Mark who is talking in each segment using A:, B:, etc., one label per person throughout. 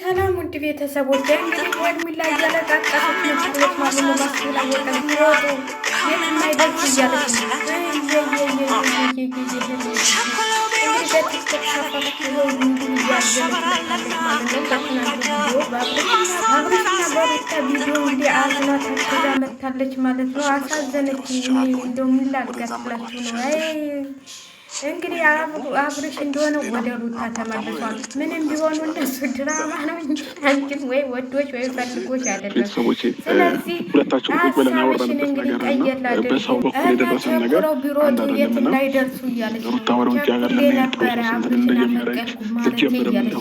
A: ሰላም ውድ ቤተሰቦች እንግዲህ ሄርሜላ እያለቃቀሰች መስሎት ማለት ነው። ማስላ ወጣ የት የማይደርስ እያለች መታለች ማለት ነው። አሳዘነች። እንደው ምን ላድርጋችሁ ነው። እንግዲህ አብርሽ እንደሆነ ወደ ሩታ ተመልሷል። ምንም ቢሆኑ እነሱ ድራማ ነው እንጂ አንቺም ወይ ወዶች ወይ ፈልጎች አይደለም። ስለዚህ ሀሳብሽን እንግዲህ ቀየር ላድርገው ቢሮጡ የት እንዳይደርሱ እያለች ነው። ቸኩሌ ነበረ አብርሽን አመቀልኩ ማለት እያለች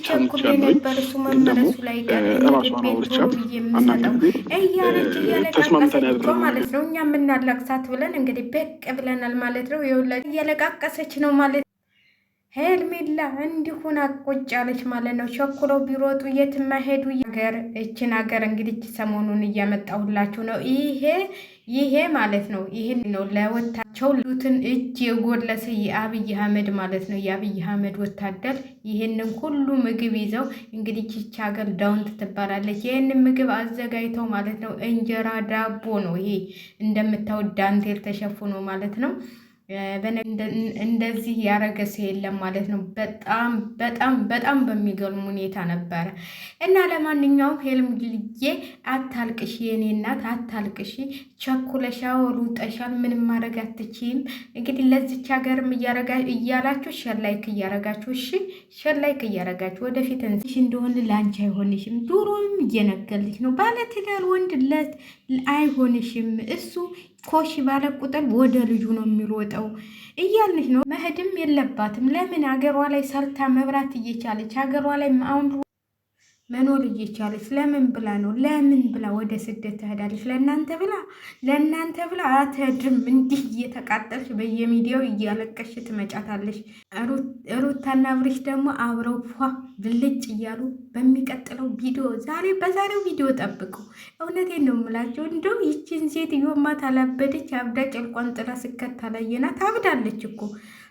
A: ቸኩሌ ነበር እሱ መመለሱ ላይ ቀር ቤት ቶሎ ብዬ የምሰጠው እያለች እያለቃቀሰች ማለት ነው። እኛ የምናለቅሳት ብለን እንግዲህ በቅ ብለናል ማለት ነው። እያለቃቀሰች ነው ማለት ሄርሜላ እንዲሁን አቆጫለች ማለት ነው። ቸኩለው ቢሮጡ የት ማሄዱ ሀገር እችን ሀገር እንግዲህ ሰሞኑን እያመጣሁላችሁ ነው። ይሄ ማለት ነው። ይህን ነው ለወታቸው ሉትን እጅ የጎለሰ የአብይ አህመድ ማለት ነው። የአብይ አህመድ ወታደር ይህንን ሁሉ ምግብ ይዘው እንግዲህ ቺች ሀገር ዳውንት ትባላለች። ይህንን ምግብ አዘጋጅተው ማለት ነው። እንጀራ ዳቦ ነው ይሄ እንደምታዩት ዳንቴል ተሸፍኖ ማለት ነው። እንደዚህ ያረገ ሰው የለም ማለት ነው። በጣም በሚገርም ሁኔታ ነበረ እና ለማንኛውም ሄርሜላዬ አታልቅሽ፣ የኔ እናት አታልቅሽ። ቸኩለሻ ሩጠሻል፣ ምንም ማድረግ አትችይም። እንግዲህ ለዚች ሀገርም እያላችሁ ሸር ላይክ እያረጋችሁ፣ እሺ ሸር ላይክ እያረጋችሁ ወደፊት እንስሽ እንደሆነ ላንቺ አይሆንሽም። ዱሮም እየነገልሽ ነው። ባለትዳር ወንድ አይሆንሽም። እሱ ኮሽ ባለ ቁጥር ወደ ልጁ ነው የሚሮጠው እያልንሽ ነው። መሄድም የለባትም። ለምን ሀገሯ ላይ ሰርታ መብራት እየቻለች ሀገሯ ላይ አሁን መኖር እየቻለች ለምን ብላ ነው? ለምን ብላ ወደ ስደት ትሄዳለች? ለእናንተ ብላ አትሄድም። እንዲህ እየተቃጠልሽ በየሚዲያው እያለቀሽ ትመጫታለሽ። ሩታና አብርሽ ደግሞ አብረው ፏ ብልጭ እያሉ በሚቀጥለው ቪዲዮ በዛሬው ቪዲዮ ጠብቁ። እውነቴን ነው የምላቸው። እንደው ይችን ሴትዮማ ታላበደች አብዳ ጨልቋን ጥላ ስከታላየናት አብዳለች እኮ።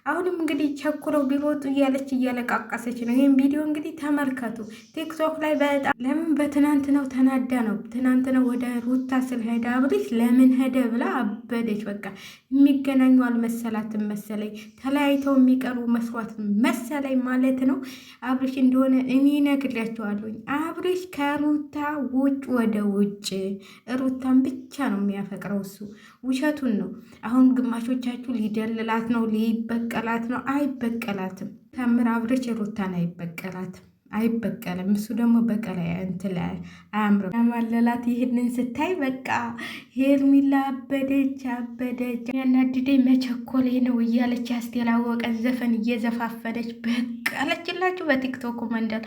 A: አሁንም እንግዲህ ቸኩረው ቢሮጡ እያለች እያለቃቀሰች ነው። ይህም ቪዲዮ እንግዲህ ተመልከቱ። ቲክቶክ ላይ በጣም ለምን በትናንትናው ተናዳ ነው። ትናንትናው ወደ ሩታ ስለሄደ አብርሽ ለምን ሄደ ብላ አበደች። በቃ የሚገናኙ አልመሰላትም መሰለኝ፣ ተለያይተው የሚቀሩ መስዋዕት መሰለኝ ማለት ነው። አብርሽ እንደሆነ እኔ ነግሬያቸዋለሁኝ። አብርሽ ከሩታ ውጭ ወደ ውጭ ሩታን ብቻ ነው የሚያፈቅረው። እሱ ውሸቱን ነው። አሁን ግማሾቻችሁ ሊደልላት ነው ሊበቀላት ነው። አይበቀላትም። ታምር አብርሽ ሩታን አይበቀልም። እሱ ደግሞ በቀላ እንትን አያምርም። ያማለላት ይህንን ስታይ በቃ ሄርሜላ አበደች። ያናድደኝ መቸኮሌ ነው እያለች አስቴር አወቀን ዘፈን እየዘፋፈነች በቀለችላችሁ በቲክቶክ መንደር።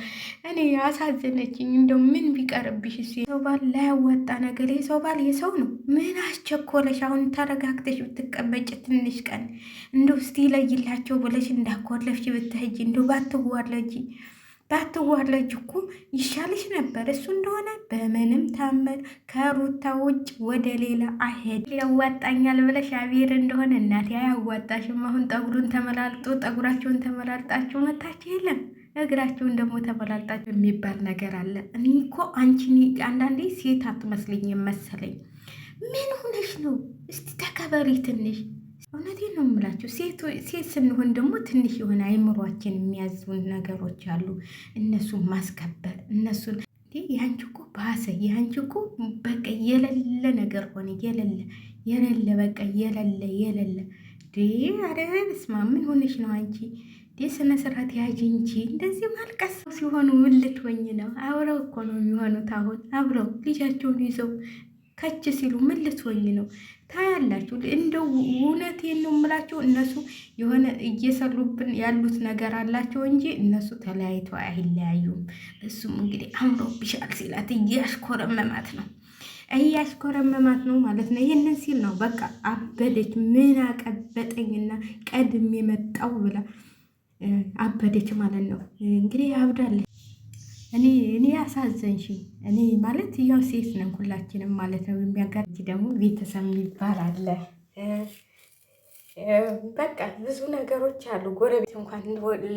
A: እኔ አሳዘነችኝ። እንደው ምን ቢቀርብሽ ሰው ባል ላያወጣ ነገር የሰው ባል የሰው ነው። ምን አስቸኮለሽ? አሁን ተረጋግተሽ ብትቀመጭ ትንሽ ቀን እንደው እስቲ ይለይላቸው ብለሽ እንዳኮለፍሽ ብትሄጂ እንደው ባትዋለጅ እኮ ይሻልሽ ነበር። እሱ እንደሆነ በምንም ታምር ከሩታ ውጭ ወደ ሌላ አይሄድ። ያዋጣኛል ብለሽ አብሔር እንደሆነ እናቴ አያዋጣሽም። አሁን ጠጉራቸውን ተመላልጣችሁ መታችሁ የለም እግራቸውን ደግሞ ተመላልጣችሁ የሚባል ነገር አለ። እኔ እኮ አንዳንዴ ሴት አትመስለኝም መሰለኝ። ምን ሆነሽ ነው? እስቲ ተከበሪ ትንሽ። እውነቴን ነው የምላችሁ። ሴት ስንሆን ደግሞ ትንሽ የሆነ አይምሯችን የሚያዙን ነገሮች አሉ። እነሱን ማስከበር እነሱን ያንቺ እኮ ባሰ። ያንቺ እኮ በቃ የሌለ ነገር ሆነ። የሌለ በቃ የሌለ አረ በስመ አብ ምን ሆነሽ ነው አንቺ? ስነ ስርዓት ያዥ እንጂ እንደዚህ ማልቀስ ሲሆኑ ምን ልትሆኝ ነው? አብረው እኮ ነው የሚሆኑት። አሁን አብረው ልጃቸውን ይዘው ከች ሲሉ ምን ልትሆኝ ነው? ታያላችሁ። እንደው እውነቴን ነው የምላቸው። እነሱ የሆነ እየሰሩብን ያሉት ነገር አላቸው እንጂ እነሱ ተለያይተው አይለያዩም። እሱም እንግዲህ አምሮብሻል ሲላት እያሽኮረመማት ነው ማለት ነው። ይህንን ሲል ነው በቃ አበደች። ምን አቀበጠኝና ቀድሜ መጣው ብላ አበደች ማለት ነው። እንግዲህ አብዳለች። እኔ ያሳዘንሽኝ። እኔ ማለት ያው ሴት ነን ሁላችንም ማለት ነው። የሚያጋጭ ደግሞ ቤተሰብ የሚባል አለ። በቃ ብዙ ነገሮች አሉ። ጎረቤት እንኳን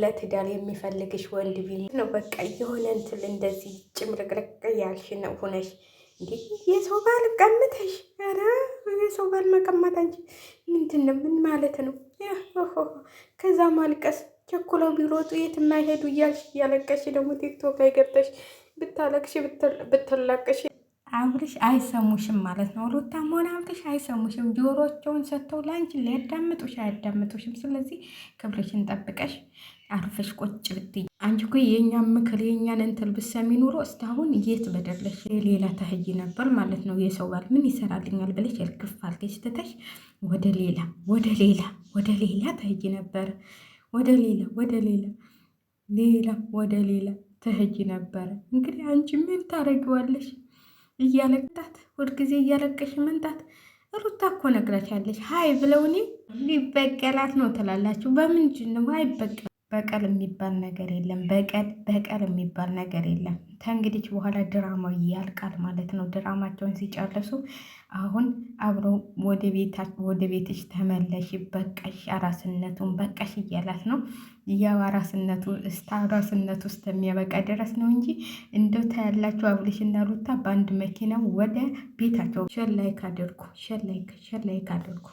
A: ለትዳር የሚፈልግሽ ወንድ ቢል ነው በቃ የሆነ እንትን እንደዚህ ጭምርቅርቅ ያልሽ ነው ሆነሽ እንዲህ የሰው ባል ቀምተሽ፣ ኧረ የሰው ባል መቀማት አንቺ ምንድን ነው? ምን ማለት ነው? ከዛ ማልቀስ ቸኩለው ቢሮጡ የት የማይሄዱ እያልሽ እያለቀሽ ደግሞ ቲክቶክ ላይ ገብተሽ ብታለቅሽ ብትላቀሽ አብርሽ አይሰሙሽም ማለት ነው። ሩታም ሆነ አብርሽ አይሰሙሽም። ጆሮቸውን ሰጥተው ለአንቺ ሊያዳምጡሽ አያዳምጡሽም። ስለዚህ ክብርሽን ጠብቀሽ አርፈሽ ቁጭ ብትይ። አንቺ እኮ የእኛን ምክር የእኛን እንትል ብትሰሚ ኑሮ እስካሁን የት በደረሽ ሌላ ተህይ ነበር ማለት ነው። የሰው ባል ምን ይሰራልኛል ብለሽ እርግፍ አልገሽ ትተሽ ወደ ሌላ ወደ ሌላ ወደ ሌላ ተህይ ነበር። ወደ ሌላ ወደ ሌላ ሌላ ወደ ሌላ ተህይ ነበረ። እንግዲህ አንቺ ምን ታደርጊዋለሽ? እያለቅጣት ሁልጊዜ እያለቀሽ መንጣት። ሩታ እኮ ነግራሻለች። ሀይ ብለው እኔ ሊበቀላት ነው ትላላችሁ። በምንድን ነው? አይበቀል በቀል የሚባል ነገር የለም። በቀል የሚባል ነገር የለም። ከእንግዲህ በኋላ ድራማው ያልቃል ማለት ነው። ድራማቸውን ሲጨርሱ አሁን አብረው ወደ ቤትሽ ተመለሽ፣ በቃሽ፣ አራስነቱን በቃሽ እያላት ነው። ያው አራስነቱ ውስጥ የሚያበቃ ድረስ ነው እንጂ እንደው ታያላችሁ አብርሽ እና ሩታ በአንድ መኪና ወደ ቤታቸው። ሸር ላይክ አድርጉ።